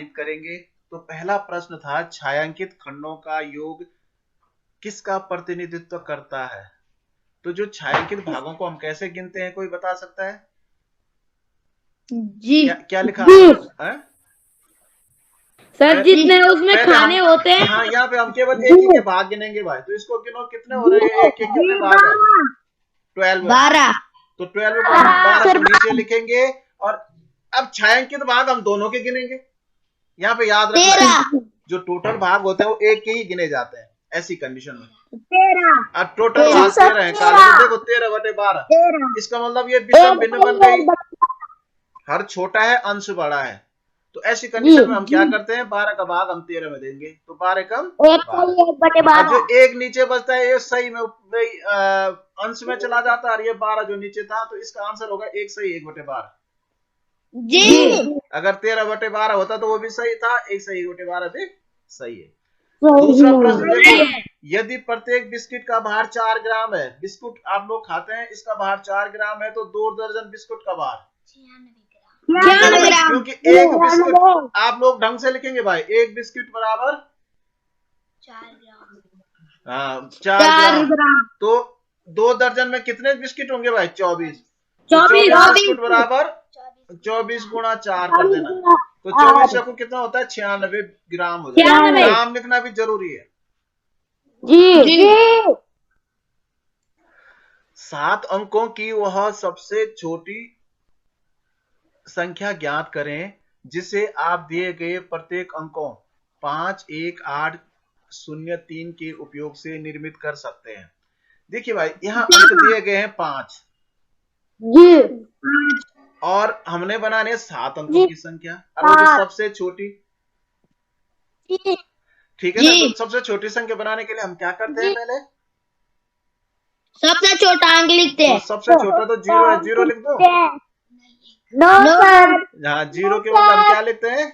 अनुमानित करेंगे। तो पहला प्रश्न था छायांकित खंडों का योग किसका प्रतिनिधित्व करता है। तो जो छायांकित भागों को हम कैसे गिनते हैं, कोई बता सकता है? जी क्या लिखा है? सर, जितने उसमें खाने होते हैं। हाँ, यहाँ पे हम केवल एक ही के भाग गिनेंगे भाई। तो इसको गिनो, कितने हो रहे हैं, एक के कितने भाग है? 12। तो 12 को हम 12 को नीचे लिखेंगे। और अब छायांकित भाग हम दोनों के गिनेंगे। यहाँ पे याद रखना, जो टोटल भाग होते हैं वो एक के ही गिने जाते हैं ऐसी कंडीशन में। 13। अब टोटल भाग 13 है काले, तो देखो 13/12। इसका मतलब ये विषम भिन्न बन गई। हर छोटा है, अंश बड़ा है। तो ऐसी कंडीशन में हम क्या करते हैं, 12 का भाग हम 13 में देंगे। तो 12 कम 12। जो एक नीचे बचता है ये सही में अंश में चला जाता है। ये 12 जो नीचे था, तो इसका आंसर होगा 1 सही 1/12। जी। अगर 13/12 होता तो वो भी सही था, 1 सही 1/12 भी सही है। दूसरा प्रश्न देखो, यदि प्रत्येक बिस्किट का भार 4 ग्राम है, बिस्कुट आप लोग खाते हैं, इसका भार 4 ग्राम है, तो 2 दर्जन बिस्कुट का भार 96 ग्राम। क्योंकि एक बिस्किट आप लोग ढंग से लिखेंगे भाई, एक बिस्किट बराबर 4 ग्राम। हाँ, 4 ग्राम। तो 2 दर्जन में कितने बिस्किट होंगे भाई? 24। 24 बिस्कुट बराबर 24 गुणा 4 कर देना। तो 24 को कितना होता है? 96 ग्राम हो जाएगा। ग्राम लिखना भी जरूरी है। जी। 7 अंकों की वह सबसे छोटी संख्या ज्ञात करें जिसे आप दिए गए प्रत्येक अंकों 5, 1, 8, 0, 3 के उपयोग से निर्मित कर सकते हैं। देखिए भाई, यहाँ अंक दिए गए हैं 5 और हमने बनाने 7 अंकों की संख्या, और वो भी सबसे छोटी। ठीक है ना? तो सबसे छोटी संख्या बनाने के लिए हम क्या करते हैं, पहले सबसे छोटा अंक लिखते हैं। तो सबसे छोटा तो 0 है, 0 लिख दो। हाँ, 0 के बाद हम क्या लिखते हैं?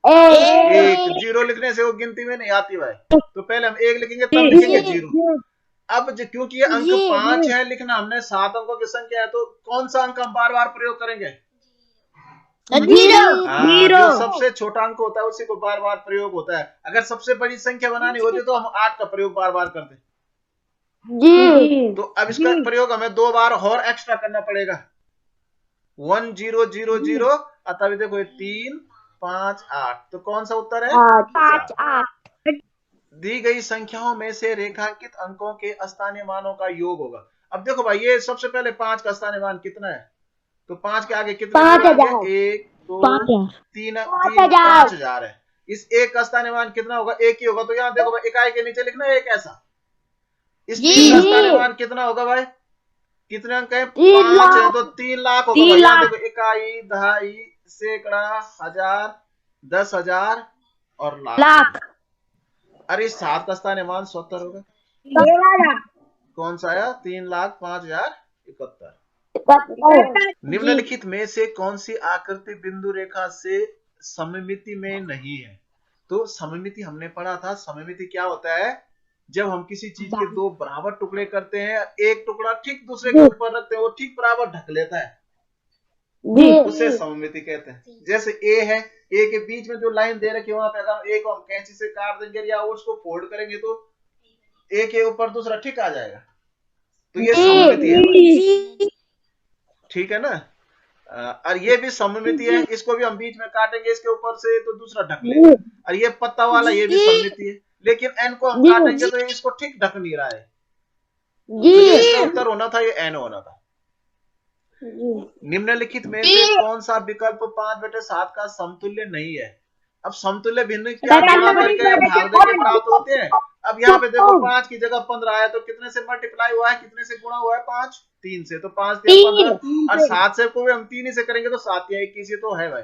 1। 0 लिखने से वो गिनती में नहीं आती भाई। तो पहले हम 1 लिखेंगे, तब लिखेंगे 0। अब क्योंकि ये अंक 5 है, लिखना हमने 7 अंकों की संख्या है, तो कौन सा अंक हम बार बार प्रयोग करेंगे? जो सबसे छोटा अंक होता है उसी को बार बार प्रयोग होता है। अगर सबसे बड़ी संख्या बनानी होती तो हम 8 का प्रयोग बार बार करते। तो अब इसका प्रयोग हमें 2 बार और एक्स्ट्रा करना पड़ेगा। 1 0 0 0, तभी देखो 3 5 8। तो कौन सा उत्तर है? 5 8। दी गई संख्याओं में से रेखांकित अंकों के स्थानीय मानों का योग होगा। अब देखो भाई, ये सबसे पहले 5 का स्थानीय मान कितना है? तो 5 के आगे कितने 1 2 3 5000 है। इस 1 का स्थानीय मान कितना होगा? 1 ही होगा। तो यहाँ देखो भाई, इकाई के नीचे लिखना है 1 ऐसा। इस 3 का स्थानीय मान कितना होगा भाई? कितने अंक है? 5 है, तो 3 लाख होगा भाई। यहाँ देखो, इकाई, दहाई, सैकड़ा, हजार, 10,000 और लाख। अरे 7 का स्थानीय मान 70 होगा। कौन सा आया? 3,05,071। निम्नलिखित में से कौन सी आकृति बिंदु रेखा से सममिति में नहीं है? तो सममिति हमने पढ़ा था। सममिति क्या होता है? जब हम किसी चीज के 2 बराबर टुकड़े करते हैं, एक टुकड़ा ठीक दूसरे के ऊपर रखते हैं, वो ठीक बराबर ढक लेता है, उसे सममिति कहते हैं। जैसे ए है, ए के बीच में जो लाइन दे रखी है, वहां पे अगर ए को हम कैंची से काट देंगे या उसको फोल्ड करेंगे तो ए के ऊपर दूसरा ठीक आ जाएगा। तो ये सममिति है। ठीक है ना? और ये भी सममिति है। इसको भी हम बीच में काटेंगे इसके ऊपर से तो दूसरा ढक लेगा। और ये पत्ता वाला, ये भी सममिति है। लेकिन एन को हम काटेंगे तो इसको ठीक ढक नहीं रहा है। तो ये इसका उत्तर होना था, ये एन होना था। निम्नलिखित में से कौन सा विकल्प 5/7 का समतुल्य नहीं है? अब समतुल्य भिन्न क्या गुणा करके भाग देके प्राप्त होते हैं। अब यहाँ पे देखो, 5 की जगह 15 आया, तो कितने से मल्टीप्लाई हुआ है, कितने से गुणा हुआ है? 5 3 से। तो 5 3 15, और 7 से को भी हम 3 ही से करेंगे, तो 7 या 21 तो है भाई।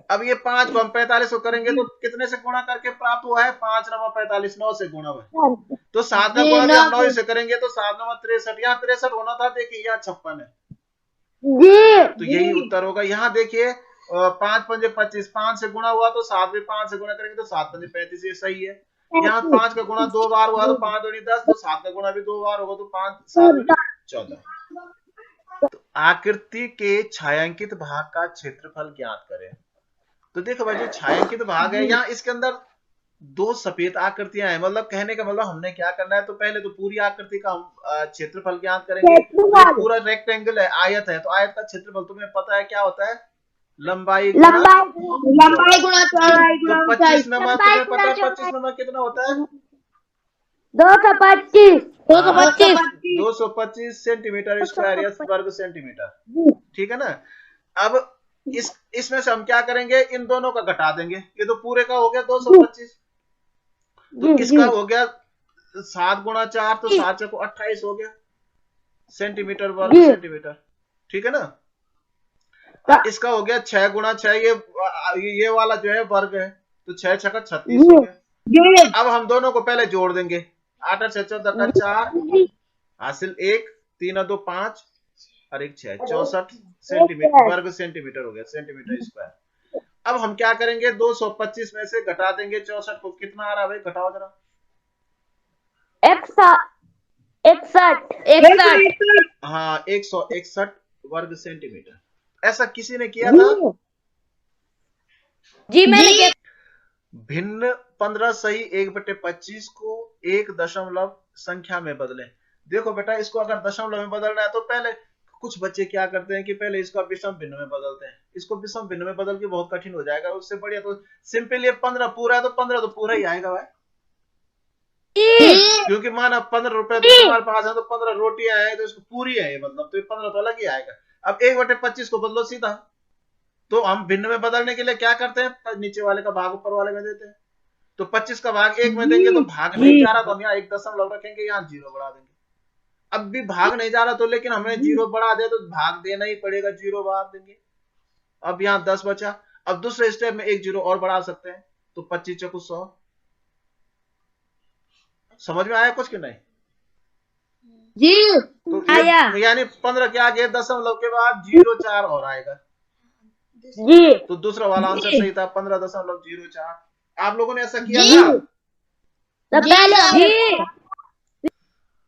अब ये 5 को हम 45 को करेंगे तो कितने से गुणा करके प्राप्त हुआ है? 5 9 45, 9 से गुणा हुआ। तो 7 का गुणा भी हम 9 से करेंगे, तो 7 9 63। यहाँ 63 होना था, देखिए यहाँ 56 है। तो यही उत्तर होगा। यहाँ देखिए, 5 पंजे 25, 5 से गुणा हुआ तो 7 भी 5 से गुणा करेंगे तो 7 पंजे 35, ये सही है। यहाँ 5 का गुणा 2 बार हुआ तो 5 दूनी 10, तो 7 का गुणा भी 2 बार होगा तो 5 7 दूनी 14। तो आकृति के छायांकित भाग का क्षेत्रफल ज्ञात करें। तो देखो भाई जो छायांकित भाग है यहाँ इसके अंदर दो सफेद आकृतियां हैं, मतलब कहने का मतलब हमने क्या करना है, तो पहले तो पूरी आकृति का हम क्षेत्रफल ज्ञात करेंगे। तो पूरा रेक्टेंगल है, आयत है, तो आयत का क्षेत्रफल तुम्हें पता है क्या होता है, लंबाई गुना लंबाई गुणा चौड़ाई तो गुणा 25 ऊंचाई। नंबर तुम्हें पता है 25 नंबर कितना होता है, 225 225 सेंटीमीटर स्क्वायर या वर्ग सेंटीमीटर, ठीक है ना। अब इसमें से हम क्या करेंगे, इन दोनों का घटा देंगे, ये तो पूरे का हो गया 225, तो इसका हो गया 7 गुणा 4, तो 7 चौको 28 हो गया सेंटीमीटर वर्ग सेंटीमीटर, ठीक है ना। अब इसका हो गया 6 गुणा 6, ये वाला जो है वर्ग है, तो 6 छक्का 36 हो गया। अब हम दोनों को पहले जोड़ देंगे, 8 और 6 14 का 4 हासिल 1, 3 और 2 5 और 1 6, 64 सेंटीमीटर वर्ग सेंटीमीटर हो गया, सेंटीमीटर स्क्वायर। अब हम क्या करेंगे, 225 में से घटा देंगे 64 को, कितना आ रहा है भाई, घटाओ जरा। 61 हाँ 161 वर्ग सेंटीमीटर। ऐसा किसी ने किया था जी, मैंने किया। भिन्न 15 सही 1/25 को एक दशमलव संख्या में बदले। देखो बेटा, इसको अगर दशमलव में बदलना है तो पहले कुछ बच्चे क्या करते हैं कि पहले इसको विषम भिन्न में बदलते हैं, इसको विषम भिन्न में बदल के बहुत कठिन हो जाएगा, उससे बढ़िया तो सिंपल ये 15 पूरा है तो 15 तो पूरा ही आएगा भाई, क्योंकि माना 15 रुपए तो तुम्हारे पास है, तो 15 रोटियां है तो इसको पूरी है, मतलब तो 15 तो अलग ही आएगा। अब 1/25 को बदलो सीधा, तो हम भिन्न में बदलने के लिए क्या करते हैं, नीचे वाले का भाग ऊपर वाले में देते हैं, तो 25 का भाग 1 में देंगे तो भाग नहीं जा रहा, तो हम यहाँ 1 दशमलव रखेंगे, यहाँ 0 बढ़ा देंगे। अब भी भाग नहीं जा रहा तो, लेकिन हमने 0 बढ़ा दिया तो भाग देना ही पड़ेगा, 0 बढ़ा देंगे। अब यहाँ 10 बचा, अब दूसरे स्टेप में 1 0 और बढ़ा सकते हैं, तो 25 चौको 100। समझ में आया कुछ कि नहीं जी? तो आया। यानी 15 के आगे दशमलव के बाद 0.4 और आएगा जी, तो दूसरा वाला आंसर सही था, 15.04। आप लोगों ने ऐसा किया था?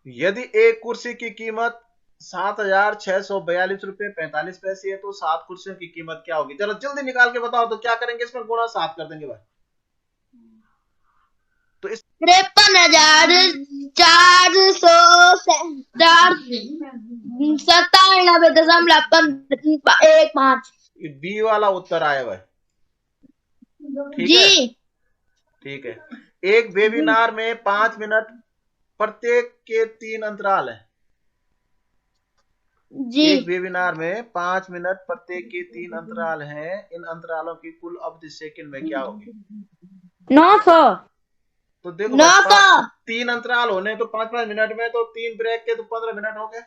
यदि एक कुर्सी की कीमत 7,642 रुपए 45 पैसे है, तो 7 कुर्सियों की कीमत क्या होगी, जरा जल्दी निकाल के बताओ। तो क्या करेंगे, इसमें गुणा 7 कर देंगे भाई, तो इस 53,497.15 बी वाला उत्तर आया भाई, ठीक जी है, ठीक है। एक वेबिनार में 5 मिनट प्रत्येक के 3 अंतराल है, जी एक वेबिनार में 5 मिनट प्रत्येक के 3 अंतराल हैं, इन अंतरालों की कुल अवधि सेकंड में क्या होगी, 900। तो देखो 900 3 अंतराल होने तो 5-5 मिनट में, तो 3 ब्रेक के तो 15 मिनट हो गए,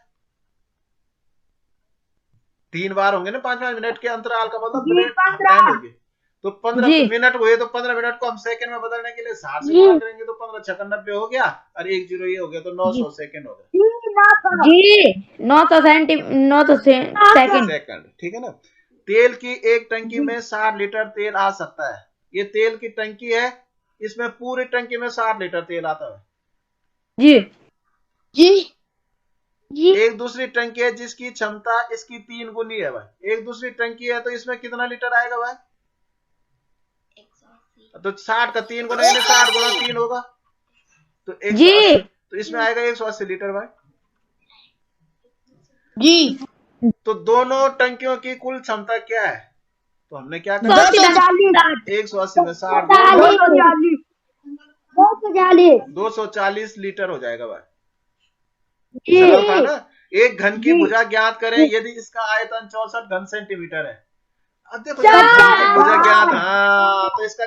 3 बार होंगे ना 5-5 मिनट के अंतराल का, मतलब ब्रेक टाइम होगी, तो 15 मिनट हुए, तो 15 मिनट को हम सेकंड में बदलने के लिए 60 से गुणा करेंगे, तो 15 छक्का 90 हो गया, और 1 0 ये हो गया, तो 900 सेकंड हो गया जी, 900 सेकंड। ठीक है ना। तेल की एक टंकी में 60 लीटर तेल आ सकता है, ये तेल की टंकी है, इसमें पूरी टंकी में 60 लीटर तेल आता है जी जी जी। एक दूसरी टंकी है जिसकी क्षमता इसकी 3 गुनी है भाई, एक दूसरी टंकी है तो इसमें कितना लीटर आएगा भाई, तो 60 का 3 गुना यानी 60 गुना 3 होगा, तो 180, तो इसमें आएगा 180 लीटर भाई जी। तो दोनों टंकियों की कुल क्षमता क्या है, तो हमने क्या किया, 180 में 60 240 लीटर हो जाएगा भाई, सरल था ना। एक घन की भुजा ज्ञात करें यदि इसका आयतन 64 घन सेंटीमीटर है। अब देखो यार, घन की भुजा ज्ञात, हाँ तो इसका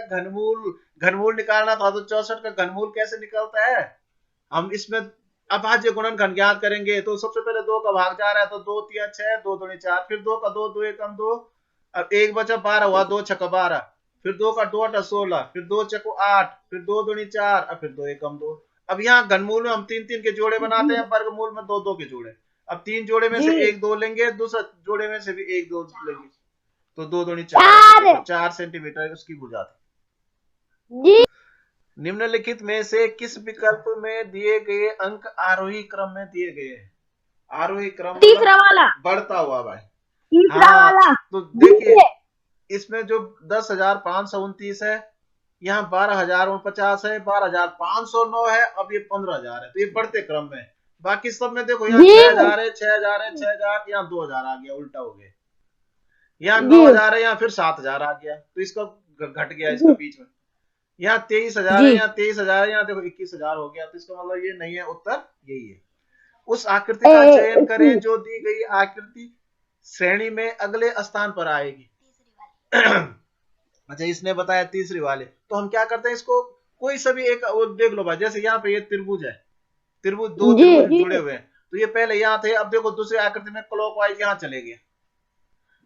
घनमूल निकालना था, तो 64 का घनमूल कैसे निकलता है, हम इसमें अभाज्य गुणन घन ज्ञात करेंगे, तो सबसे पहले 2 का भाग जा रहा है, तो 2 3 6 2 2 4, फिर 2 का 2 2 1 2, अब 1 बचा 12 हुआ, 2 6 12, फिर 2 का 2 8 16, फिर 2 6 8, फिर 2 2 4, और फिर 2 1 2। अब यहाँ घनमूल में हम 3 3 के जोड़े बनाते हैं, वर्गमूल में 2 2 के जोड़े, अब 3 जोड़े में से 1 2 लेंगे, दूसरा जोड़े में से भी 1 2 लेंगे, तो 2 2 4 सेंटीमीटर उसकी भुजा थी। निम्नलिखित में से किस विकल्प में दिए गए अंक आरोही क्रम में दिए गए हैं, आरोही क्रम तीसरा वाला बढ़ता हुआ भाई, तीसरा वाला। तो देखिए इसमें जो 10,529 है, यहाँ 12,049 है, 12,509 है, अब ये 15,000 है। तो ये बढ़ते क्रम में। बाकी सब में देखो यहाँ 6,000 है, 6,000 है, 6,000, यहाँ 2,000 आ गया, उल्टा हो गया। यहाँ 9,000 है, यहाँ फिर 7,000 आ गया, तो इसका घट गया इसका बीच में। यहाँ 23,000 है, यहाँ 23,000 है, यहाँ देखो 21,000 हो गया। तो इसका मतलब ये नहीं है, उत्तर यही है। उस आकृति का चयन करें जो दी गई आकृति श्रेणी में अगले स्थान पर आएगी। अच्छा, इसने बताया तीसरी वाले। तो हम क्या करते हैं, इसको कोई सभी एक देख लो भाई। जैसे यहाँ पे ये त्रिभुज है, त्रिभुज दो त्रिभुज जुड़े हुए हैं, तो ये पहले यहाँ थे। अब देखो दूसरी आकृति में क्लॉकवाइज यहाँ चले गए,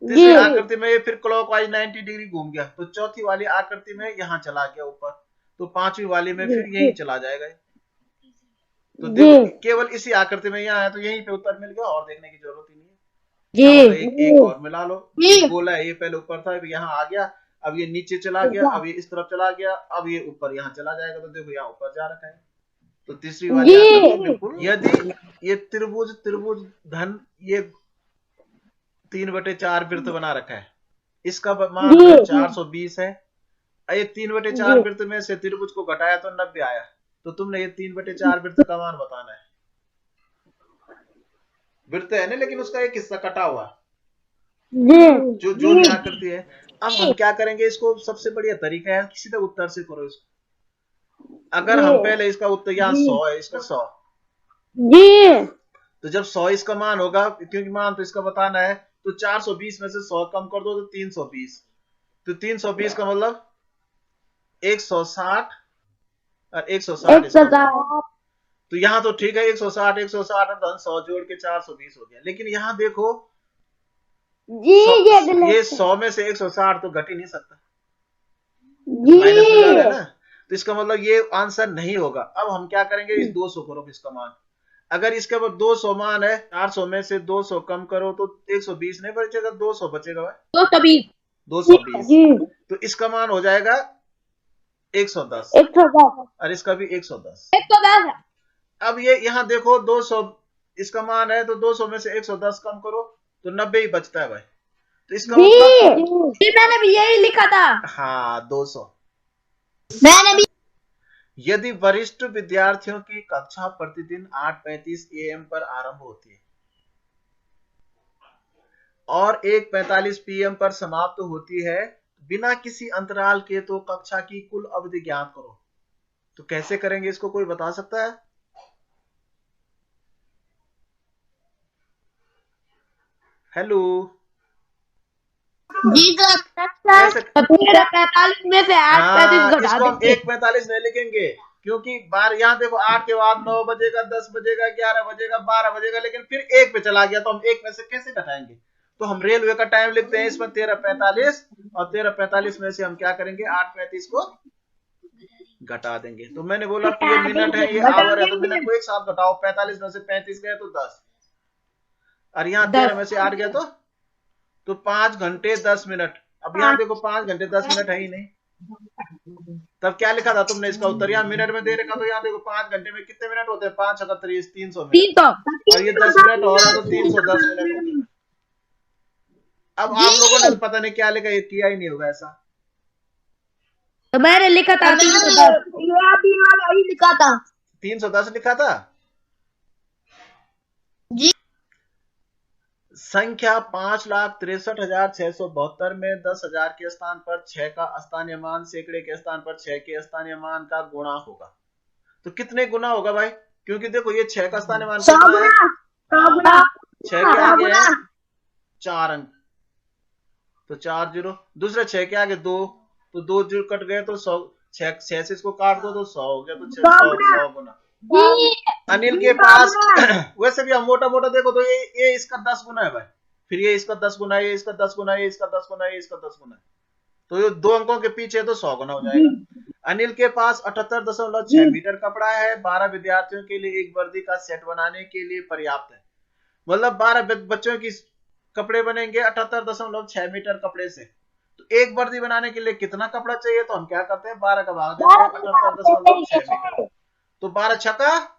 तीसरी आकृति में ये फिर क्लॉकवाइज 90 डिग्री घूम गया, तो चौथी वाली आकृति में यहाँ चला गया ऊपर, तो पांचवी वाली में फिर यही चला जाएगा। तो देखो केवल इसी आकृति में यहाँ है, तो यहीं पे उत्तर मिल गया, और देखने की जरूरत ही नहीं है। एक और मिला लो। एक गोला है, ये पहले ऊपर था, अब यहाँ आ गया, अब ये नीचे चला गया, अब ये इस तरफ चला गया, अब ये ऊपर यहाँ चला जाएगा। तो देखो यहाँ ऊपर जा रखा है, तो तीसरी वाली आकृति बिल्कुल। यदि ये त्रिभुज त्रिभुज धन ये 3/4 वृत्त बना रखा है, इसका मान 420 है। ये 3/4 वृत्त में से त्रिभुज को घटाया तो 90 आया। तो तुमने ये 3/4 वृत्त का मान बताना है। वृत्त है ना, लेकिन उसका एक हिस्सा कटा हुआ जो जो आकृति है। अब हम क्या करेंगे, इसको सबसे बढ़िया तरीका है, सीधे उत्तर से करो इसको। अगर हम पहले इसका उत्तर, यहाँ 100 है, इसका 100, तो जब 100 इसका मान होगा, क्योंकि मान तो इसका बताना है, तो 420 में से 100 कम कर दो तो 320। तो 320 का मतलब 160 और 160। तो यहाँ तो ठीक है, 160 160 और 100 जोड़ के 420 हो गया। लेकिन यहाँ देखो ये 100 में से 160 तो घट ही नहीं सकता, माइनस में जा रहा है ना। तो इसका मतलब ये आंसर नहीं होगा। अब हम क्या करेंगे, इस 200 करो इसका मान। अगर इसके ऊपर 200 मान है, 400 में से 200 कम करो तो 120 नहीं बचेगा, 200 बचेगा भाई, 220। तो इसका मान हो जाएगा 110 और इसका भी 110। अब ये यहाँ देखो 200 इसका मान है, तो 200 में से 110 कम करो तो 90 ही बचता है भाई। तो इसका मतलब मैंने भी यही लिखा था। हाँ, 200। मैंने भी। यदि वरिष्ठ विद्यार्थियों की कक्षा प्रतिदिन 8:35 AM पर आरंभ होती है और 1:45 PM पर समाप्त होती है बिना किसी अंतराल के, तो कक्षा की कुल अवधि ज्ञात करो। तो कैसे करेंगे इसको, कोई बता सकता है? हेलो जी सर, 45 में से 8:35 घटा देंगे। 1:45 नहीं लिखेंगे, क्योंकि बार यहाँ देखो 8 के बाद 9 बजेगा, 10 बजेगा, 11 बजेगा, 12 बजेगा, लेकिन फिर 1 पे चला गया, तो हम 1 में से कैसे घटाएंगे? तो हम रेलवे का टाइम लिखते हैं इसमें 13:45, और 13:45 में से हम क्या करेंगे, 8:35 को घटा देंगे। तो मैंने बोला कि ये मिनट है, ये आवर है, तो मिनट को एक साथ घटाओ। 45 में से 35 गए तो 10, और यहाँ 13 में से 8 गया तो 5 घंटे 10 मिनट। अब यहाँ देखो 5 घंटे 10 मिनट है ही नहीं, तब क्या लिखा था तुमने इसका उत्तर? यहाँ मिनट में दे रखा, तो यहाँ देखो 5 घंटे में कितने मिनट होते हैं, 5 × 30 300 मिनट, और ये 10 मिनट हो रहा है, तो 310 मिनट हो गए। अब आप लोगों ने पता नहीं क्या लिखा, ये किया ही नहीं होगा ऐसा। तो मैंने लिखा था 310 लिखा था, 310 लिखा था जी। संख्या 5,63,672 में 10,000 के स्थान पर 6 का स्थानीय मान सैकड़े के स्थान पर 6 के स्थानीय मान का गुणा होगा। तो कितने गुना होगा भाई? क्योंकि देखो ये 6 का स्थानीय मान कितना है, 6 के आगे है 4 अंक, तो 4 0, दूसरे 6 के आगे 2, तो 2 0 कट गए, तो 100, 6 से इसको काट दो तो 100 हो गया, तो 100 गुना। अनिल के पास वैसे भी हम मोटा मोटा देखो तो ये इसका 10 गुना है भाई, फिर ये इसका 10 गुना, ये इसका 10 गुना, ये इसका 10 गुना, ये इसका 10 गुना, तो ये 2 अंकों के पीछे तो 100 गुना हो जाएगा। अनिल के पास 78.6 मीटर कपड़ा है, 12 विद्यार्थियों के लिए एक वर्दी का सेट बनाने के लिए पर्याप्त है। मतलब 12 बच्चों की कपड़े बनेंगे 78.6 मीटर कपड़े से, तो एक वर्दी बनाने के लिए कितना कपड़ा चाहिए? तो हम क्या करते हैं, 12 का भाग देते हैं 78.6 मीटर, तो 12 छक्का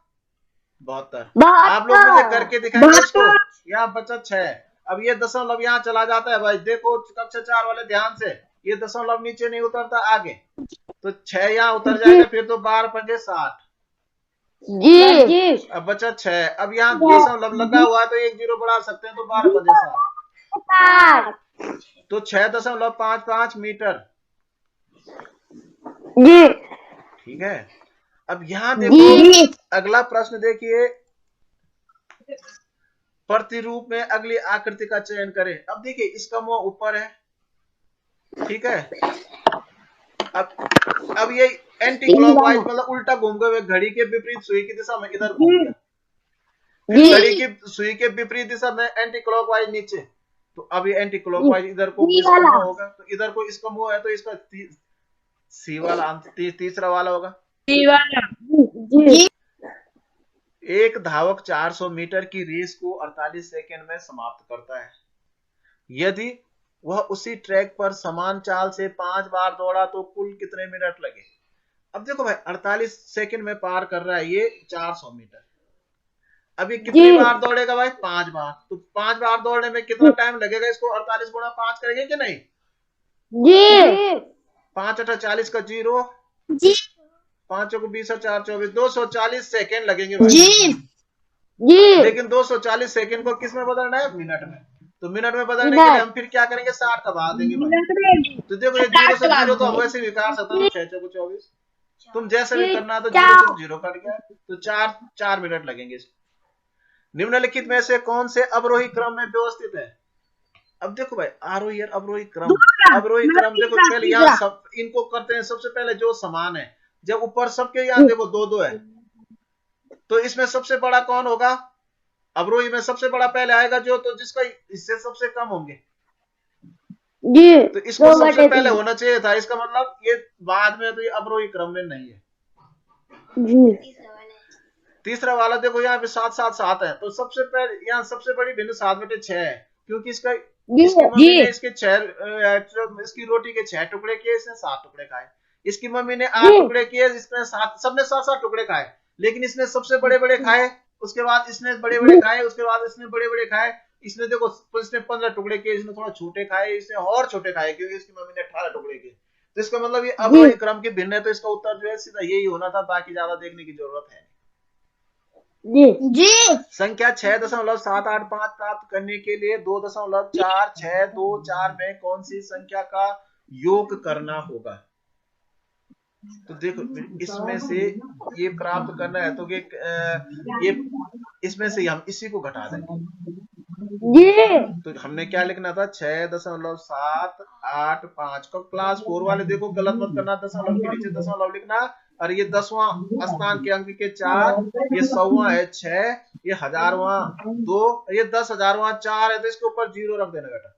72। आप लोग मुझे करके दिखाएंगे इसको। यहाँ बचा 6, अब ये दशमलव यहाँ चला जाता है भाई, देखो कक्षा 4 वाले ध्यान से, ये दशमलव नीचे नहीं उतरता आगे, तो 6 यहाँ उतर जाएगा, फिर तो 12 पंजे 60। जी अब बचा 6, अब यहाँ दशमलव लगा हुआ है तो 1 जीरो बढ़ा सकते हैं, तो 12 पंजे 60, तो 6.55 मीटर। जी ठीक है, अब यहाँ देखो अगला प्रश्न देखिए, प्रतिरूप में अगली आकृति का चयन करें। अब देखिए इसका मुंह ऊपर है, ठीक है, अब ये एंटी क्लॉकवाइज मतलब उल्टा घूम गए, घड़ी के विपरीत सुई की दिशा में इधर घूम गया, फिर घड़ी की सुई के विपरीत दिशा में एंटी क्लॉकवाइज नीचे, तो अब ये एंटी क्लॉकवाइज इधर को इसका मुंह होगा, तो इधर को इसका मुंह है, तो इसका सी वाला तीसरा वाला होगा। एक धावक 400 मीटर की रेस को 48 सेकंड में समाप्त करता है। यदि वह उसी ट्रैक पर समान चाल से 5 बार दौड़ा तो कुल कितने मिनट लगे। अब देखो भाई 48 सेकंड में पार कर रहा है ये 400 मीटर, अब ये कितनी बार दौड़ेगा भाई, 5 बार, तो 5 बार दौड़ने में कितना टाइम लगेगा, इसको 48 गुणा 5 करेंगे कि नहीं जी 5 8 40 का 0, 5 को 20 और 4 24, 240 सेकंड लगेंगे भाई जी लेकिन 240 सेकंड को किस में बदलना है, मिनट में, तो मिनट में बदलने के लिए हम फिर क्या करेंगे, 60 का भाग देंगे भाई, तो देखो ये 0 से 0 तो हम वैसे भी काट सकते हैं, 6 को 24, तुम जैसे भी करना है, तो 0 से 0 कट गया, तो 4 मिनट लगेंगे। निम्नलिखित में से कौन से अवरोही क्रम में व्यवस्थित है। अब देखो भाई आरोही और अवरोही क्रम, अवरोही क्रम देखो पहले यहाँ सब इनको करते हैं, सबसे पहले जो समान है, जब ऊपर सबके यहाँ देखो 2-2 है, तो इसमें सबसे बड़ा कौन होगा, अवरोही में सबसे बड़ा पहले आएगा जो, तो जिसका इससे सबसे कम होंगे जी, तो इसको सबसे पहले होना चाहिए था, इसका मतलब ये बाद में, तो ये अवरोही क्रम में नहीं है जी तीसरा वाला देखो यहाँ पे 7-7-7 है, तो सबसे पहले यहाँ सबसे बड़ी भिन्न 7/6 है, क्योंकि इसका इसकी मम्मी ने इसके 6 इसकी रोटी के 6 टुकड़े किए, इसने 7 टुकड़े खाए, इसकी मम्मी ने 8 टुकड़े किए, इसने 7, सबने 7-7 टुकड़े खाए, लेकिन इसने सबसे बड़े बड़े खाए, उसके बाद इसने बड़े बड़े खाए, उसके बाद इसने बड़े बड़े खाए, इसने देखो इसने 15 टुकड़े किए, इसने थोड़ा छोटे खाए, इसने और छोटे खाए, क्योंकि इसकी मम्मी ने 18 टुकड़े किए, तो इसका मतलब ये अवरोही क्रम की भिन्न है, तो इसका उत्तर जो है सीधा यही होना था, बाकी ज्यादा देखने की जरूरत है। जी संख्या 6.785 प्राप्त करने के लिए 2.4624 में कौन सी संख्या का योग करना होगा। तो देखो इसमें से ये प्राप्त करना है, तो ये इसमें से हम इसी को घटा देंगे, तो हमने क्या लिखना था 6.785 का क्लास 4 वाले देखो गलत मत करना, दशमलव के नीचे दशमलव लिखना, और ये 10वां स्थान के अंक के 4, ये 100वां है 6, ये 1000वां 2, ये 10,000वां 4 है, तो इसके ऊपर 0 रख देना बेटा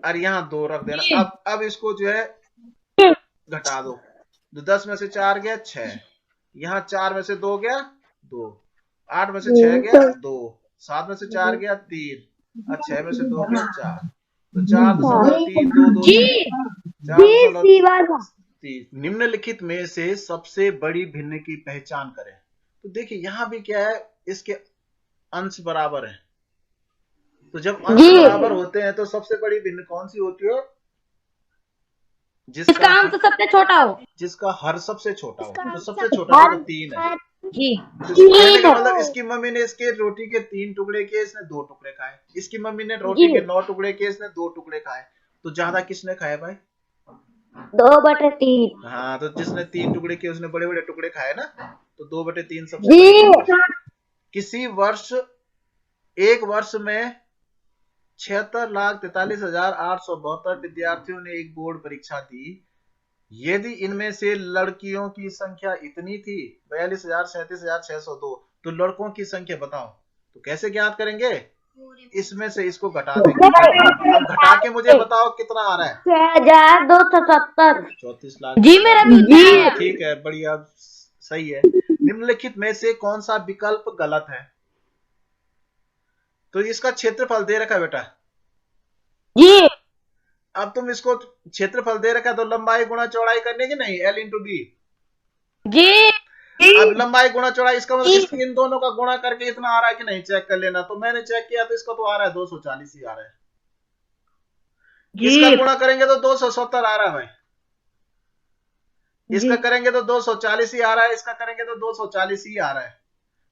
और यहाँ 2 रख देना। अब इसको जो है घटा दो, तो 10 में से 4 गया 6, यहाँ 4 में से 2 गया 2, 8 में से 6 गया 2, 7 में से 4 गया 3 और 6 में से 2 गया 4, तो 4.322 निम्नलिखित में से सबसे बड़ी भिन्न की पहचान करें। तो देखिए यहाँ भी क्या है, इसके अंश बराबर है, तो जब अंश बराबर होते हैं तो सबसे बड़ी भिन्न कौन सी होती है, जिसका अंश सबसे छोटा हो, जिसका हर सबसे छोटा हो, तो सबसे छोटा तो 3 है जी, तो मतलब इसकी मम्मी ने इसके रोटी के 3 टुकड़े किए, इसने 2 टुकड़े खाए, इसकी मम्मी ने रोटी के 9 टुकड़े किए, इसने 2 टुकड़े खाए, तो ज्यादा किसने खाए भाई, 2/3। हाँ, तो जिसने 3 टुकड़े किए उसने बड़े बड़े टुकड़े खाए ना, तो 2/3 सबसे किसी वर्ष एक वर्ष में 76,43,872 विद्यार्थियों ने एक बोर्ड परीक्षा दी, यदि इनमें से लड़कियों की संख्या इतनी थी 42,37,602, तो लड़कों की संख्या बताओ, तो कैसे ज्ञात करेंगे, इसमें से इसको घटा देंगे, अब घटा के मुझे बताओ कितना आ रहा है, 6,270। 34 लाख जी मेरा जी, ठीक है, बढ़िया सही है। निम्नलिखित में से कौन सा विकल्प गलत है, तो इसका क्षेत्रफल दे रखा है बेटा जी, अब तुम इसको क्षेत्रफल दे रखा है, तो लंबाई गुणा चौड़ाई करने की नहीं, L × D जी, अब लंबाई गुणा चौड़ाई, इसका मतलब इन दोनों का गुणा करके इतना आ रहा है कि नहीं, चेक कर लेना। तो मैंने चेक किया तो इसका तो आ रहा है 240 ही आ रहा है। इसका गुणा करेंगे तो 270 आ रहा है भाई। इसका करेंगे तो 240 ही आ रहा है, इसका करेंगे तो 240 ही आ रहा है।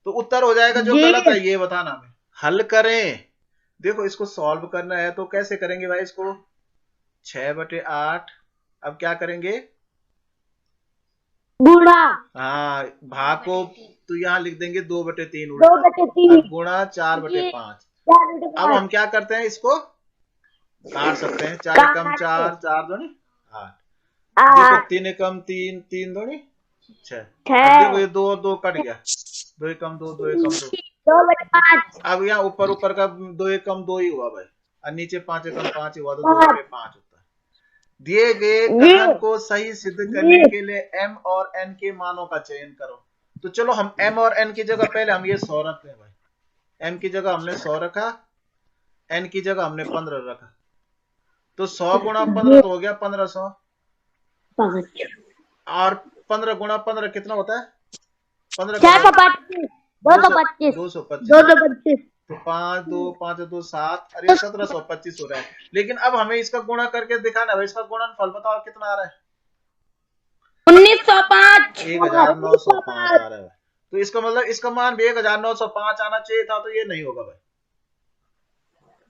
तो उत्तर हो जाएगा जो गलत है ये बताना हमें। हल करें। देखो इसको सॉल्व करना है तो कैसे करेंगे भाई, इसको 6/8। अब क्या करेंगे, गुणा, हाँ भाग को तो यहाँ लिख देंगे 2/3 2/3 उल्टा, और गुणा 4/5। अब हम क्या करते हैं, इसको काट सकते हैं। 4 एकम 4, 4 दूनी 8। देखो 3 एकम 3, 3 दूनी 6। अब देखो ये 2 और 2 कट गया, 2 एकम 2, 2 एकम 2। 2/5। अब यहाँ ऊपर ऊपर का 2 एकम 2 ही हुआ भाई, और नीचे 5 एकम 5 ही हुआ, तो 2/5 होता है। दिए गए कथन को सही सिद्ध करने के लिए m और n के मानों का चयन करो। तो चलो हम m और n की जगह पहले हम ये 100 रखते हैं भाई। m की जगह हमने 100 रखा, n की जगह हमने 15 रखा। तो 100 गुणा 15 तो हो गया 1500, और 15 गुणा 15 कितना होता है, 15 225। तो 5 2 5 2 7, अरे 1725 हो रहा है। लेकिन अब हमें इसका गुणा करके दिखाना है, इसका गुणनफल बताओ कितना आ रहा है, 1905। 1905 आ रहा है। तो इसका मतलब इसका मान भी 1905 आना चाहिए था, तो ये नहीं होगा भाई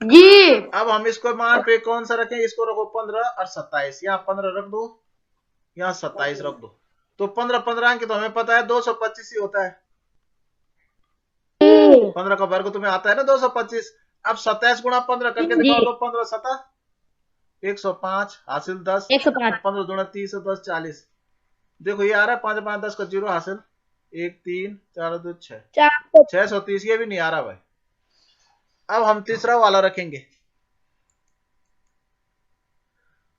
जी। अब हम इसको मान पे कौन सा रखें, इसको रखो 15 और 27, यहाँ 15 रख दो, यहाँ 27 रख दो। तो 15 15 अंक तो हमें पता है 225 ही होता है। 15 का वर्ग तुम्हें आता है ना 225। अब 27 गुणा 15 करके दिखाओ तो 15 7 105 हासिल 10, 15 दूना 30 10 40। देखो ये आ रहा है 5 5 10 का 0 हासिल 1 3 4 2 6 630। ये भी नहीं आ रहा भाई। अब हम तीसरा वाला रखेंगे।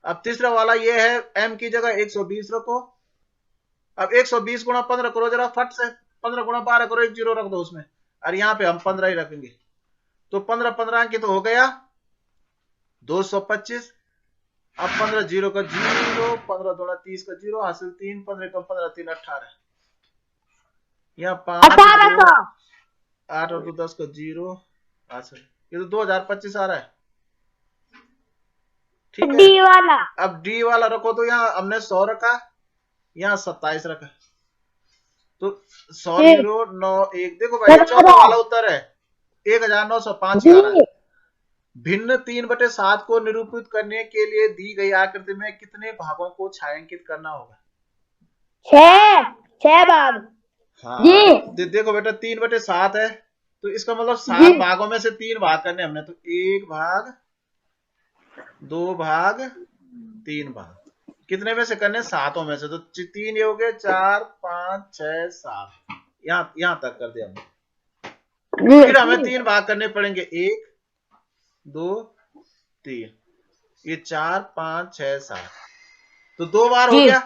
अब तीसरा वाला ये है, m की जगह 120 रखो। अब 120 गुणा 15 करो जरा फट से, 15 गुणा 12 करो, एक 0 रख दो उसमें, और यहाँ पे हम 15 ही रखेंगे। तो 15 15 की तो हो गया 225। अब 15 0 का 0, 15 दूना 30 का 0 हासिल 3, 15 कम 15 3 18। यहाँ 5 8 और 2 10 का 0 हासिल, ये तो 2025 आ रहा है। ठीक है, डी वाला। अब डी वाला रखो तो यहाँ हमने 100 रखा, यहाँ 27 रखा, तो 100 0 9 1। देखो भाई ये चौथा वाला उत्तर है, 1905 आ रहा है। भिन्न 3/7 को निरूपित करने के लिए दी गई आकृति में कितने भागों को छायांकित करना होगा, 6 भाग। हाँ देखो बेटा 3/7 है, तो इसका मतलब 7 भागों में से 3 भाग करने हमने, तो 1 भाग 2 भाग 3 भाग, कितने में से करने, 7 में से। तो 3 ये हो गए 4 5 6 7, यहाँ तक कर दिया हमने। फिर हमें 3 भाग करने पड़ेंगे, 1 2 3, ये 4 5 6 7, तो 2 बार हो गया।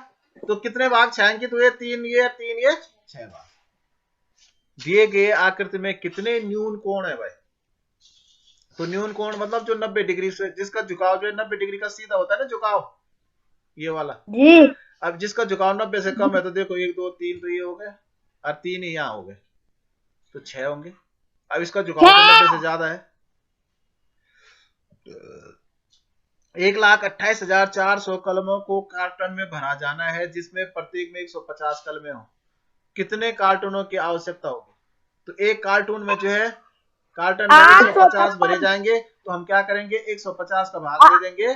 तो कितने भाग छायांकित हुए, 3 ये 6 भाग। दिए गए आकृति में कितने न्यून कोण है भाई, तो न्यून कोण मतलब जो 90 डिग्री से, जिसका झुकाव जो है 90 डिग्री का सीधा होता है ना झुकाव, ये वाला जी। अब जिसका झुकाव 90 से कम है, तो देखो 1 2 3 तो ये हो गए, और 3 ही यहाँ हो गए, तो 6 होंगे। अब इसका झुकाव तो 90 से ज्यादा है। 1,28,400 कलमों को कार्टन में भरा जाना है, जिसमें प्रत्येक में 150 कलमें हो। कितने कार्टूनों की आवश्यकता होगी, तो एक कार्टून में जो है कार्टन में 150 भरे जाएंगे, तो हम क्या करेंगे 150 का भाग दे देंगे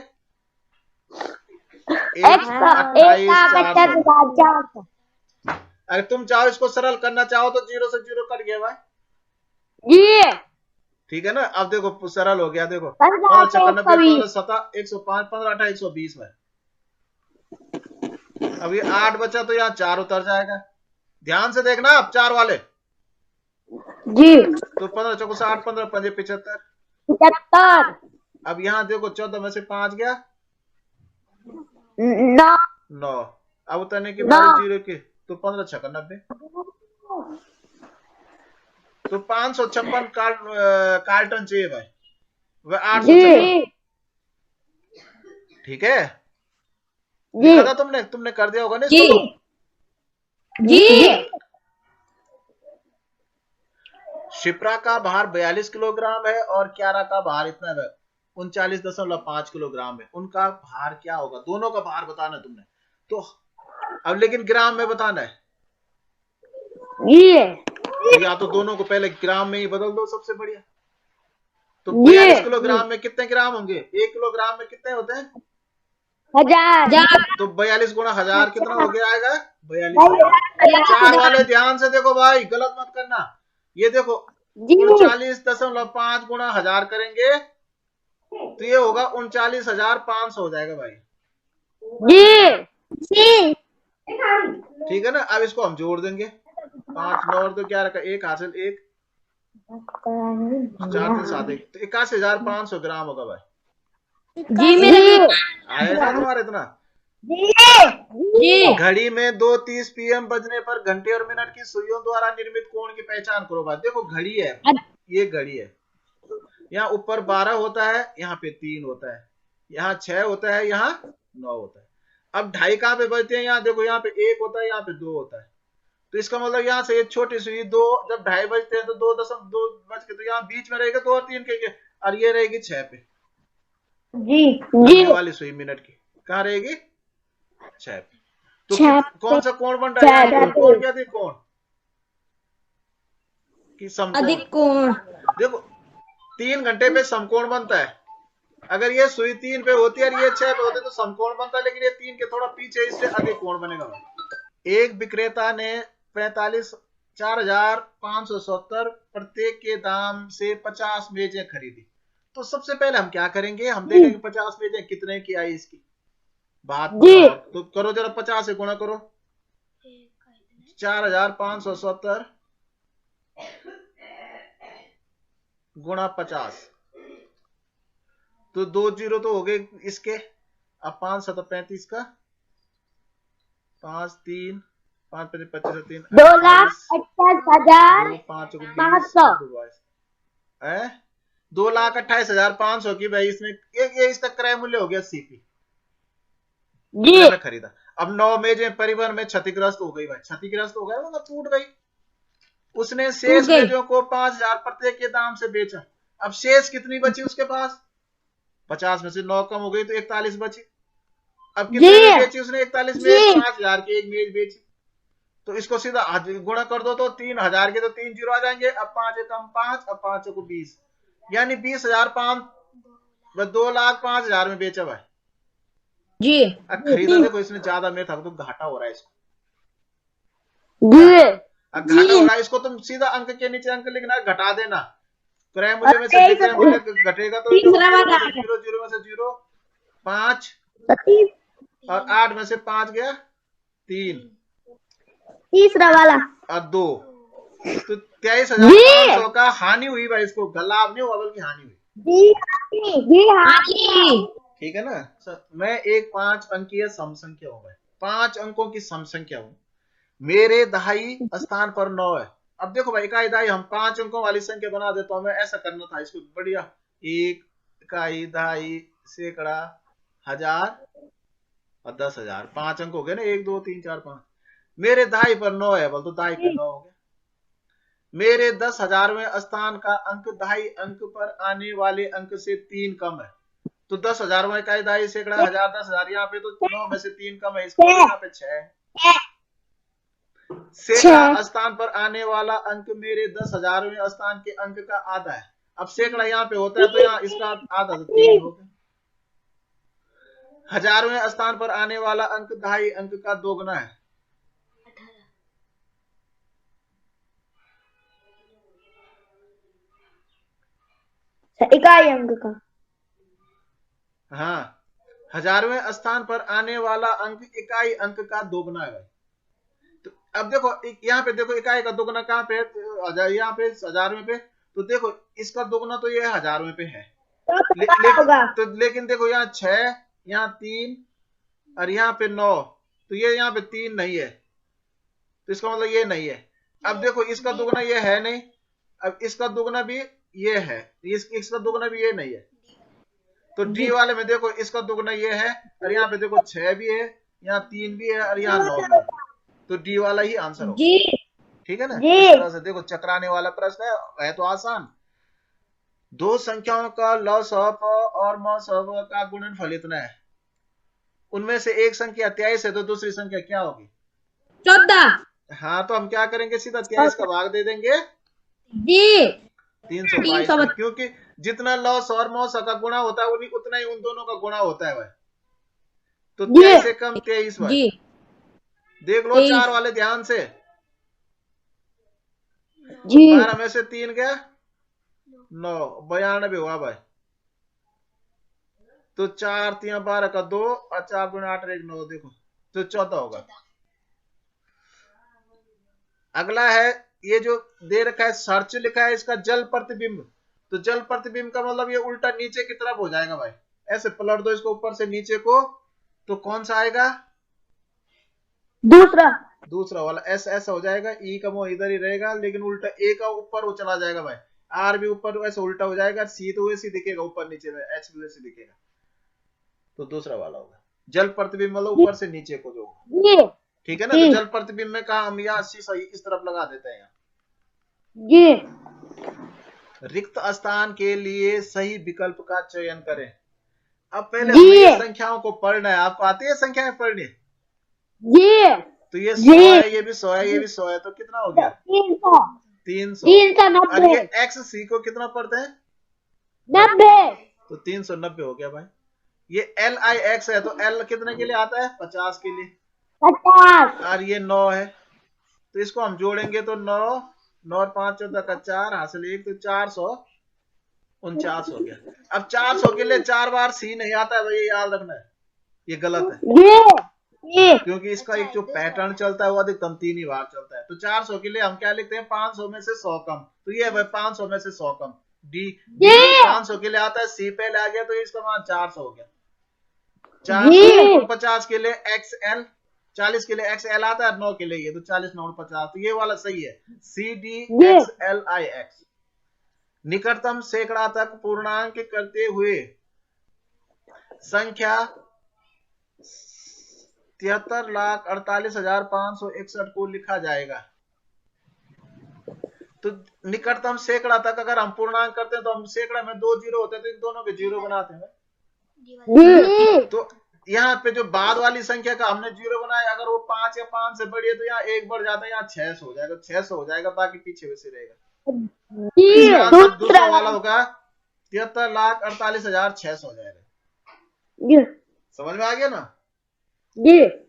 1,28,400। अगर तुम चाहो इसको सरल करना चाहो तो 0 से 0 कट गया भाई जी, ठीक है ना। अब देखो सरल हो गया, देखो 5 90 15 7 105 15 18 120 में। अब ये 8 बचा, तो यहाँ 4 उतर जाएगा, ध्यान से देखना अब 4 वाले जी। तो 15 चौको 60 15 5 75। अब यहाँ देखो 14 में से 5 गया 9। अब उतरने की बारी 0 की, तो 15 6 90, तो 556 कार्टन चाहिए भाई, वह 856। ठीक है, देखा था तुमने कर दिया होगा ना इसको जी। शिप्रा का भार 42 किलोग्राम है और क्यारा का भार इतना है 39.5 किलोग्राम है। उनका भार क्या होगा? दोनों का भार बताना तुमने। तो अब लेकिन ग्राम में बताना है। तो या तो दोनों को पहले ग्राम में ही बदल दो, सबसे बढ़िया। तो 42 किलोग्राम में कितने ग्राम होंगे? 1 किलोग्राम में कितने होते हैं? 1000। तो 42 गुणा 1000 कितना हो गया आएगा? 42,000। 4 वाले ध्यान से देखो भाई, गलत मत करना। ये देखो 39.5 गुणा 1000 करेंगे तो ये होगा 39,500 हो जाएगा भाई। ठीक है ना। अब इसको हम जोड़ देंगे। 5 9 तो क्या रखा? 1 हासिल 1 4 3 7 1 तो 81,500 ग्राम होगा भाई। आया ना तुम्हारे इतना? घड़ी में 2:30 PM बजने पर घंटे और मिनट की सुइयों द्वारा निर्मित कोण की पहचान करो भाई। देखो घड़ी है, ये घड़ी है, यहाँ ऊपर 12 होता है, यहाँ पे 3 होता है, यहाँ 6 होता है, यहाँ 9 होता है। अब ढाई कहाँ पे बजते हैं? यहाँ देखो, यहाँ पे 1 होता है, यहाँ पे 2 होता है। तो इसका मतलब यहाँ से ये छोटी सुई 2, जब ढाई बजते हैं तो 2.2 बज के, तो यहाँ बीच में रहेगा 2 और 3 के, और ये रहेगी 6 पे वाली सुई मिनट की। कहाँ रहेगी? 6 पे। तो कौन सा कोण बन रहा है? कोण क्या थी? कोण की समकोण। देखो 3 घंटे पे समकोण बनता है। अगर ये सुई 3 पे होती है और ये 6 पे होते तो समकोण बनता है, लेकिन ये 3 के थोड़ा पीछे, इससे अधिक कोण बनेगा। एक विक्रेता ने 4,570 प्रत्येक के दाम से 50 मेजें खरीदी। तो सबसे पहले हम क्या करेंगे? हम देखेंगे 50 मेजें कितने की आई इसकी बात। तो करो जरा, 50 से गुणा करो। 4,570 गुणा 50 तो 2 जीरो तो हो गए इसके। अब 5 7 35 का 5 3 5 5 25 3 2,28,500 की भाई इसने ये इसका क्रय मूल्य हो गया सीपी में खरीदा। अब 9 मेजें परिवहन में क्षतिग्रस्त हो गई भाई। क्षतिग्रस्त हो गया मतलब टूट गई। उसने शेष मेजों को 5,000 प्रत्येक के दाम से बेचा। अब शेष कितनी बची उसके पास? 50 में से 9 कम हो गई तो 41 बची। अब कितने में बेची उसने? 41 में 5,000 की एक मेज बेची। तो इसको सीधा गुणा कर दो तो 3,000 के तो 3 जीरो आ जाएंगे। अब 5 कम 5, अब 5 को 20, यानी 20,500 2,05,000 में बेचा भाई जी। अब खरीदा देखो इसने ज्यादा में था तो घाटा हो रहा है इसको। अब घाटा हो रहा है इसको, तुम सीधा अंक के नीचे अंक लिखना, घटा देना। क्रय मूल्य में से विक्रय मूल्य घटेगा तो 0 0 में से 0 5 और 8 में से 5 गया 3, तीसरा वाला और 2 तो 23,500 का हानि हुई भाई। इसको लाभ नहीं हुआ बल्कि हानि हुई। ठीक है ना। मैं एक 5 अंकीय सम संख्या हूं भाई, 5 अंकों की सम संख्या हूं। मेरे दहाई स्थान पर 9 है। अब देखो भाई, इकाई दहाई हम 5 अंकों वाली संख्या बना देता हूं। मैं ऐसा करना था इसको बढ़िया। 1 इकाई दहाई सैकड़ा हजार और 10,000 5 अंक हो गए ना। 1 2 3 4 5। मेरे दहाई पर 9 है, बोल तो दहाई पे 9 हो गया। मेरे 10,000वें स्थान का अंक दहाई अंक पर आने वाले अंक से 3 कम है। तो 10,000वां इकाई दहाई सैकड़ा हजार 10,000, यहाँ पे तो 9 में से 3 कम है, इसको यहाँ पे 6 है। सैकड़ा स्थान पर आने वाला अंक मेरे 10,000वें स्थान के अंक का आधा है। अब सैकड़ा यहाँ पे होता है तो यहाँ इसका आधा तो 3 हो गया। 1000वें स्थान पर आने वाला अंक दहाई अंक का दोगुना है। इकाई अंक का। हाँ, 1000वें स्थान पर आने वाला अंक इकाई अंक का दोगुना है भाई। तो अब देखो यहाँ पे देखो इकाई का दोगुना कहाँ पे है? यहाँ पे 1000वें पे। तो देखो इसका दोगुना तो ये 1000वें पे है। लेकिन देखो यहाँ 6, यहाँ 3 और यहाँ पे 9, तो ये यहाँ पे 3 नहीं है, तो इसका मतलब ये नहीं है। अब देखो इसका दोगुना ये है नहीं, अब इसका दोगुना भी ये है, इसका दोगुना भी ये नहीं है। तो डी वाले में देखो इसका दोगुना ये है, और यहाँ पे देखो 6 भी है, यहाँ 3 भी है और यहाँ 9 भी है। तो डी वाला ही आंसर होगा। ठीक है ना। जी। इस तरह से देखो चक्राने वाला प्रश्न है तो आसान। दो संख्याओं का लसअ और मसअ का गुणनफल इतना है, उनमें से एक संख्या 23 है तो दूसरी संख्या क्या होगी? 14। हाँ, तो हम क्या करेंगे, सीधा 23 का भाग दे देंगे जी 322 में, क्योंकि जितना लॉस और मौसा का गुणा होता है उतना ही उन दोनों का गुणा होता है भाई। तो 23 से कम 23 भाई। जी देख लो 4 वाले ध्यान से। जी 12 में से 3 गया 9, 92 हुआ भाई। तो 4 3 12 का 2 और 4 गुना 8 1 9, देखो तो 14 होगा। अगला है ये जो दे रखा है सर्च लिखा है इसका जल प्रतिबिंब। तो जल प्रतिबिंब का मतलब ये उल्टा नीचे की तरफ हो जाएगा भाई, ऐसे पलट दो इसको ऊपर से नीचे को, तो कौन सा आएगा? दूसरा वाला एस एस हो जाएगा। ई का मुंह इधर ही रहेगा लेकिन उल्टा ए का ऊपर वो चला जाएगा भाई, आर भी ऊपर वैसे उल्टा हो जाएगा, सी तो वैसे दिखेगा ऊपर नीचे में, एच भी वैसे दिखेगा। तो दूसरा वाला होगा जल प्रतिबिंब मतलब ऊपर से नीचे को जो होगा, ठीक है ना। तो जल प्रतिबिंब में कहा हम यहाँ सही इस तरफ लगा देते हैं। रिक्त स्थान के लिए सही विकल्प का चयन करें। अब पहले हमें ये संख्याओं को पढ़ना है। आपको आती है संख्याएं पढ़नी? तो ये 100 है, ये भी 100 है, ये भी 100 है, तो कितना हो गया? 300। और ये एक्स सी को कितना पढ़ते हैं? 90। तो 390 हो गया भाई। ये एल आई एक्स है तो एल कितने के लिए आता है? 50 के लिए। 50। और ये 9 है तो इसको हम जोड़ेंगे तो 9 9 और 5 14 का 4 हासिल 1, तो 449 हो गया। अब 400 के लिए 4 बार सी नहीं आता है भाई, ये याद रखना है, ये गलत है। क्योंकि इसका एक जो पैटर्न चलता है वो अधिकतम 3 ही बार चलता है। तो 400 के लिए हम क्या लिखते हैं? 500 में से 100 कम, तो ये भाई 500 में से 100 कम डी। 500 के लिए आता है, सी पहले आ गया तो इसका मान 400 हो गया। 449 के लिए एक्स एल, 40 के लिए एक्स एल आता है, 9 के लिए ये, तो 40 9 50, तो ये वाला सही है, C D X L I X. निकटतम सैकड़ा तक पूर्णांक करते हुए संख्या 73,48,561 को लिखा जाएगा। तो निकटतम सैकड़ा तक अगर हम पूर्णांक करते हैं तो हम सैकड़ा में 2 जीरो होते हैं तो इन दोनों के जीरो बनाते हैं। तो यहाँ पे जो बाद वाली संख्या का हमने जीरो बनाया, अगर वो 5 या 5 से बड़ी है तो यहाँ 1 बढ़ जाता है, यहाँ 600 हो जाएगा, 600 हो जाएगा, बाकी पीछे वैसे रहेगा। इसका आंसर दूसरा वाला होगा 73,48,600 हो जाएगा। समझ में आ गया ना?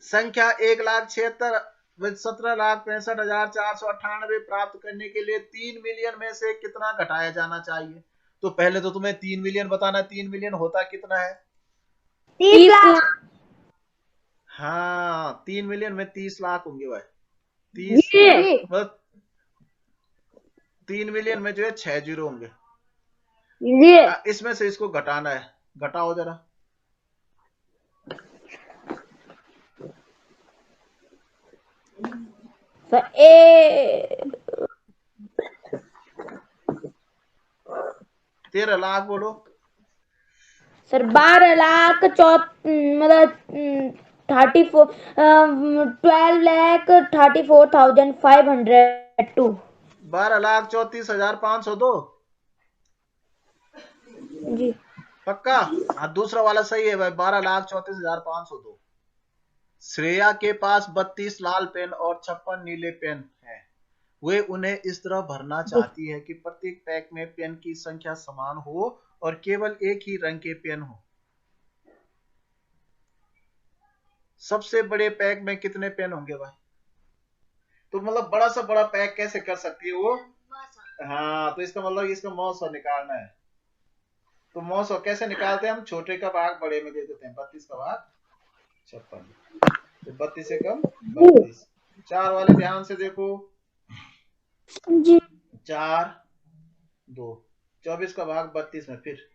संख्या 1,76,17,65,498 प्राप्त करने के लिए 3 मिलियन में से कितना घटाया जाना चाहिए? तो पहले तो तुम्हें 3 मिलियन बताना है। 3 मिलियन होता कितना है? 30 लाख। हाँ, 3 मिलियन में 30 लाख होंगे भाई। 30 मतलब 3 मिलियन में जो है 6 जीरो होंगे। इसमें से इसको घटाना है, घटाओ जरा। तेरह लाख बोलो सर। 12,00,000 मतलब 12,34,502। 12,34,502 जी पक्का? हाँ, दूसरा वाला सही है भाई, 12,34,502। श्रेया के पास 32 लाल पेन और 56 नीले पेन हैं। वे उन्हें इस तरह भरना चाहती है कि प्रत्येक पैक में पेन की संख्या समान हो और केवल एक ही रंग के पेन हो। सबसे बड़े पैक में कितने पेन होंगे भाई? तो मतलब बड़ा सा बड़ा पैक कैसे कर सकती है वो? हाँ, तो इसका मतलब इसका मौसम निकालना है। तो मौसम कैसे निकालते हैं हम? छोटे का भाग बड़े में दे देते हैं, 32 का भाग 56, तो 32 से कम 32। 4 वाले ध्यान से देखो, 4 2, 24 का भाग 32 में फिर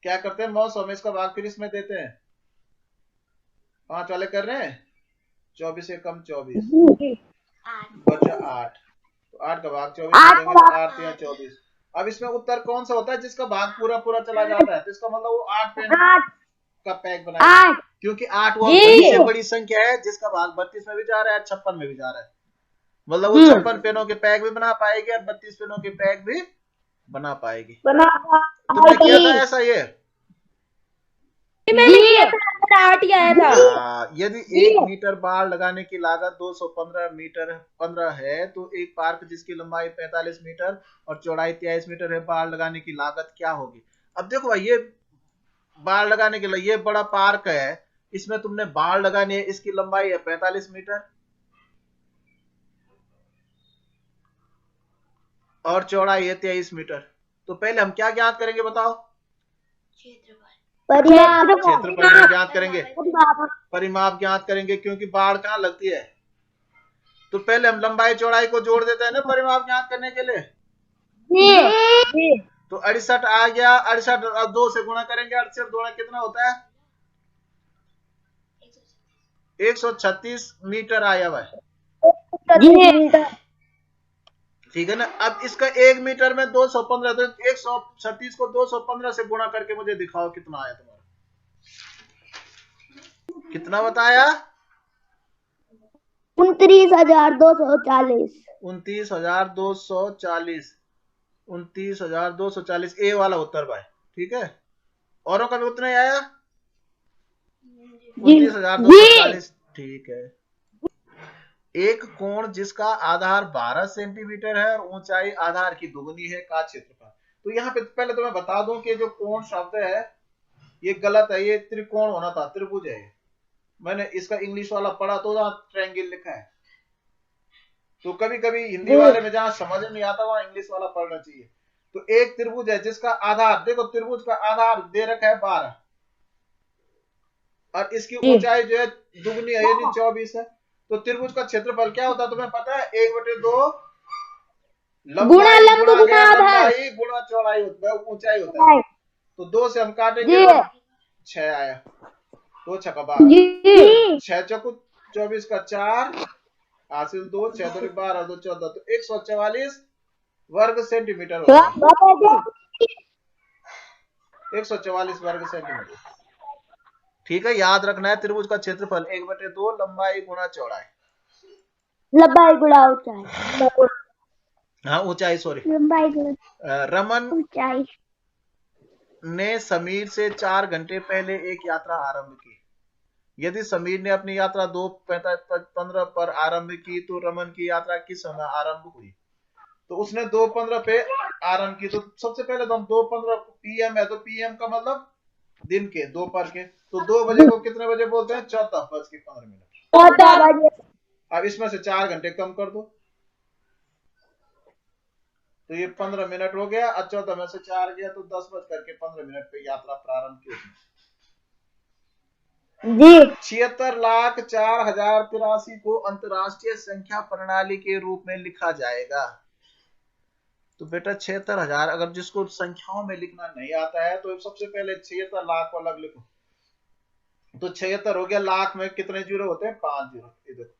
क्या करते हैं? मौसम इसका भाग फिर इसमें देते हैं। 5 वाले कर रहे हैं, 24 से कम 24 बचा 8, तो 8 का भाग 24 कर देंगे तो 8 या 24। अब इसमें उत्तर कौन सा होता है? जिसका भाग पूरा पूरा चला जाता है, तो इसका मतलब वो 8 पेन का पैक बनाएगा, क्योंकि 8 वो बड़ी से बड़ी संख्या है जिसका भाग 32 में भी जा रहा है, 56 में भी जा रहा है। मतलब वो 56 पेनों के पैक भी बना पाएगी और 32 पेनों के पैक भी बना पाएगी। तुमने किया था ऐसा ये? मैंने किया था, आर्ट ही आया था। यदि 1 मीटर बाड़ लगाने की लागत 215 मीटर 15 है, तो एक पार्क जिसकी लंबाई 45 मीटर और चौड़ाई 23 मीटर है, बाड़ लगाने की लागत क्या होगी? अब देखो भाई, ये बाड़ लगाने के लिए ये बड़ा पार्क है, इसमें तुमने बाड़ लगानी है, इसकी लंबाई है 45 मीटर और चौड़ाई है 23 मीटर। तो पहले हम क्या ज्ञात करेंगे बताओ? क्षेत्रफल ज्ञात करेंगे, परिमाप ज्ञात करेंगे, क्योंकि बाढ़ कहाँ लगती है। तो पहले हम लंबाई चौड़ाई को जोड़ देते हैं ना परिमाप ज्ञात करने के लिए। तो 68 आ गया, 68 अब 2 से गुणा करेंगे, 68 गुणा कितना होता है? 136 मीटर आया भाई, ठीक है ना। अब इसका 1 मीटर में 215, तो 136 को 215 से गुणा करके मुझे दिखाओ कितना आया तुम्हारा। कितना बताया? 29,240। 29,240, 29,240 ए वाला उत्तर भाई, ठीक है। औरों का भी उतना ही आया, 29,240, ठीक है। एक कोण जिसका आधार 12 सेंटीमीटर है और ऊंचाई आधार की दुगुनी है का क्षेत्रफल। तो यहाँ पे पहले तो मैं बता दूं कि जो कोण शब्द है ये गलत है, ये त्रिकोण होना था, त्रिभुज है। मैंने इसका इंग्लिश वाला पढ़ा तो जहाँ ट्रायंगल लिखा है, तो कभी कभी हिंदी वाले में जहां समझ नहीं आता वहां इंग्लिश वाला पढ़ना चाहिए। तो एक त्रिभुज है जिसका आधार, देखो त्रिभुज का आधार दे रखा है 12 और इसकी ऊंचाई जो है दुगनी है यानी 24 है। तो त्रिभुज का क्षेत्रफल क्या होता है तुम्हें पता है? 1/2 लंबाई गुणा चौड़ाई ऊंचाई होता है। तो 2 से हम काटेंगे तो 6 आया, 2 छक्का 12, 6 चौको 24 का 4 हासिल 2, 6 2 12 2 14, तो 144 वर्ग सेंटीमीटर होगा। 144 वर्ग सेंटीमीटर, ठीक है। याद रखना है त्रिभुज का क्षेत्रफल 1/2 लंबाई गुणा चौड़ाई, लंबाई गुणा ऊंचाई, हाँ ऊंचाई सॉरी, लंबाई गुणा रमन ऊंचाई ने समीर से 4 घंटे पहले एक यात्रा आरंभ की। यदि समीर ने अपनी यात्रा 2:15 पर आरंभ की तो रमन की यात्रा किस समय आरंभ हुई? तो उसने 2:15 पे आरंभ की, तो सबसे पहले तो हम 2:15 पीएम है, तो पीएम का मतलब दिन के, दोपहर के। तो 2 बजे को कितने बजे बोलते हैं? 14:15। अब इसमें से 4 घंटे कम कर दो, तो ये 15 मिनट हो गया, और 14 में से 4 गया तो 10:15 पे यात्रा प्रारंभ की उसने। 76,04,083 को अंतरराष्ट्रीय संख्या प्रणाली के रूप में लिखा जाएगा। तो बेटा 76,000 अगर जिसको संख्याओं में लिखना नहीं आता है तो सबसे पहले 76 लाख को अलग लिखो। तो 76 हो गया, लाख में कितने जीरो होते हैं? 5 जीरो। इधर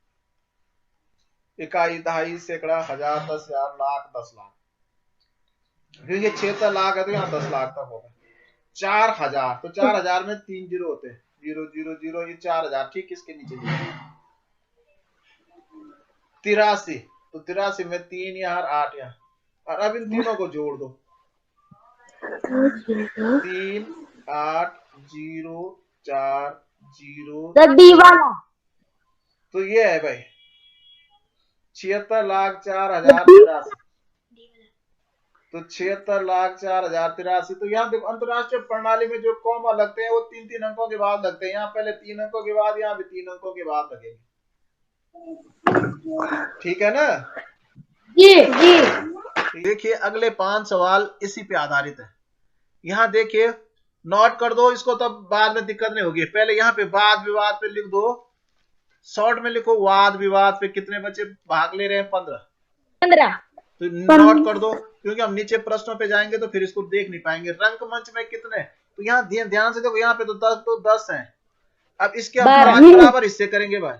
इकाई, दहाई, सैकड़ा, हजार, 10,000, लाख, 10 लाख, क्योंकि 76 लाख है तो यहाँ 10 लाख तक होगा। 4,000, तो 4,000 में 3 जीरो होते हैं, 0 0 0, ये 4,000 ठीक इसके नीचे 83, तो 83 में 3 यहाँ 8 यहाँ, और अब इन तीनों को जोड़ दो, 3 8 0 4 0, तो ये है भाई 76,04,083। तो 76,04,083। तो यहाँ देखो अंतरराष्ट्रीय प्रणाली में जो कॉमा लगते हैं वो 3-3 अंकों के बाद लगते हैं। यहाँ पहले 3 अंकों के बाद, यहाँ भी 3 अंकों के बाद लगेंगे, ठीक है ना? देखिए अगले 5 सवाल इसी पे आधारित है। यहाँ देखिए नोट कर दो इसको, तब बाद में दिक्कत नहीं होगी। पहले यहाँ पे वाद विवाद पे लिख दो, शॉर्ट में लिखो वाद विवाद पे कितने बच्चे भाग ले रहे हैं? 15। तो नोट कर दो, क्योंकि हम नीचे प्रश्नों पे जाएंगे तो फिर इसको देख नहीं पाएंगे। रंगमंच में कितने? तो यहाँ ध्यान से देखो, यहाँ पे तो 10 हैं। अब इसके हम 5 बराबर हिस्से करेंगे भाई,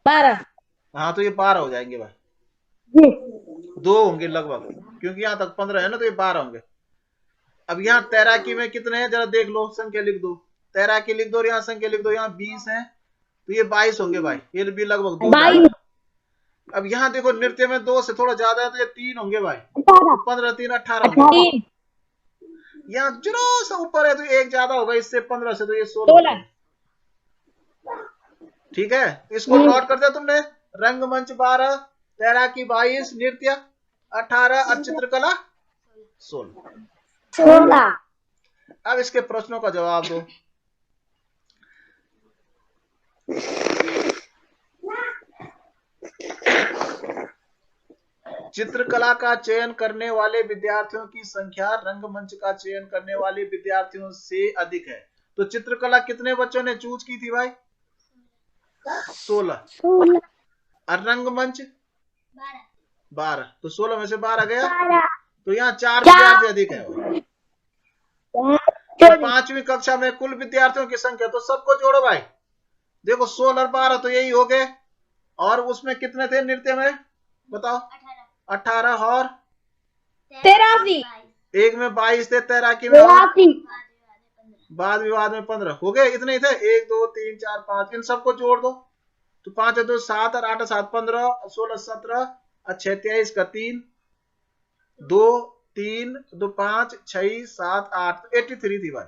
12। हाँ तो ये 12 हो जाएंगे भाई, 2 होंगे लगभग, क्योंकि यहाँ तक 15 है ना, तो ये 12 होंगे। अब यहाँ तैराकी में कितने हैं जरा देख लो, संख्या लिख दो, तैराकी लिख दो और यहाँ संख्या लिख दो। यहाँ 20 है तो ये 22 होंगे भाई, ये भी लगभग 2। अब यहाँ देखो नृत्य में 2 से थोड़ा ज्यादा है तो ये 3 होंगे भाई, 15 3 18 होंगे। यहाँ जरा सा ऊपर है तो 1 ज्यादा होगा इससे, 15 से तो ये 16। ठीक है, इसको नोट कर दिया तुमने। रंगमंच 12, तैराकी 22, नृत्य 18 और चित्रकला 16। अब इसके प्रश्नों का जवाब दो। चित्रकला का चयन करने वाले विद्यार्थियों की संख्या रंगमंच का चयन करने वाले विद्यार्थियों से अधिक है। तो चित्रकला कितने बच्चों ने चूज की थी भाई? 16। और रंगमंच 12, तो 16 में से 12 गया, तो यहाँ 4 विद्यार्थी अधिक है। तो 5वीं कक्षा में कुल विद्यार्थियों की संख्या, तो सबको जोड़ो भाई। देखो 16 और 12 तो यही हो गए, और उसमें कितने थे नृत्य में बताओ? 18 और 83, एक में 22 थे, तैराकी में वाद विवाद में 15 हो गए। इतने ही थे, 1 2 3 4 5, इन सबको जोड़ दो। तो 5 2 7 और 8 7 15, 16 17 और 6 23 का 3 2 3 2 5 6 7 8, 83 थी भाई।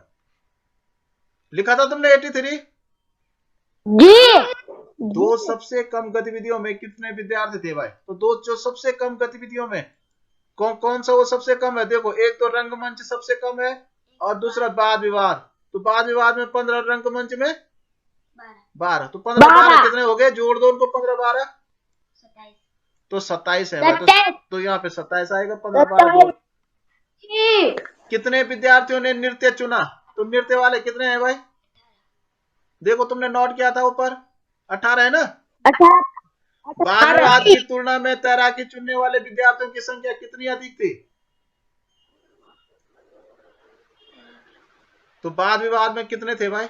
लिखा था तुमने 83 जी। दो सबसे कम गतिविधियों में कितने विद्यार्थी थे भाई? तो दो जो सबसे कम गतिविधियों में कौन सा वो सबसे कम है? देखो, एक तो रंगमंच सबसे कम है और दूसरा वाद विवाद। तो वाद विवाद में 15, रंगमंच में 12। तो 15 12 कितने हो गए? जोड़ दो उनको, 15 12 तो 27 है भाई। तो यहाँ पे 27 आएगा, 15 12 कितने विद्यार्थियों ने नृत्य चुना? तो नृत्य वाले कितने हैं भाई? देखो तुमने नोट किया था ऊपर, 18 है ना। 18। वाद विवाद की तुलना में तैराकी चुनने वाले विद्यार्थियों की संख्या कितनी अधिक थी? तो वाद विवाद में कितने थे भाई?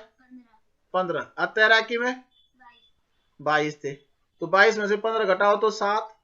15। और तैराकी में 22 थे। तो 22 में से 15 घटाओ तो 7।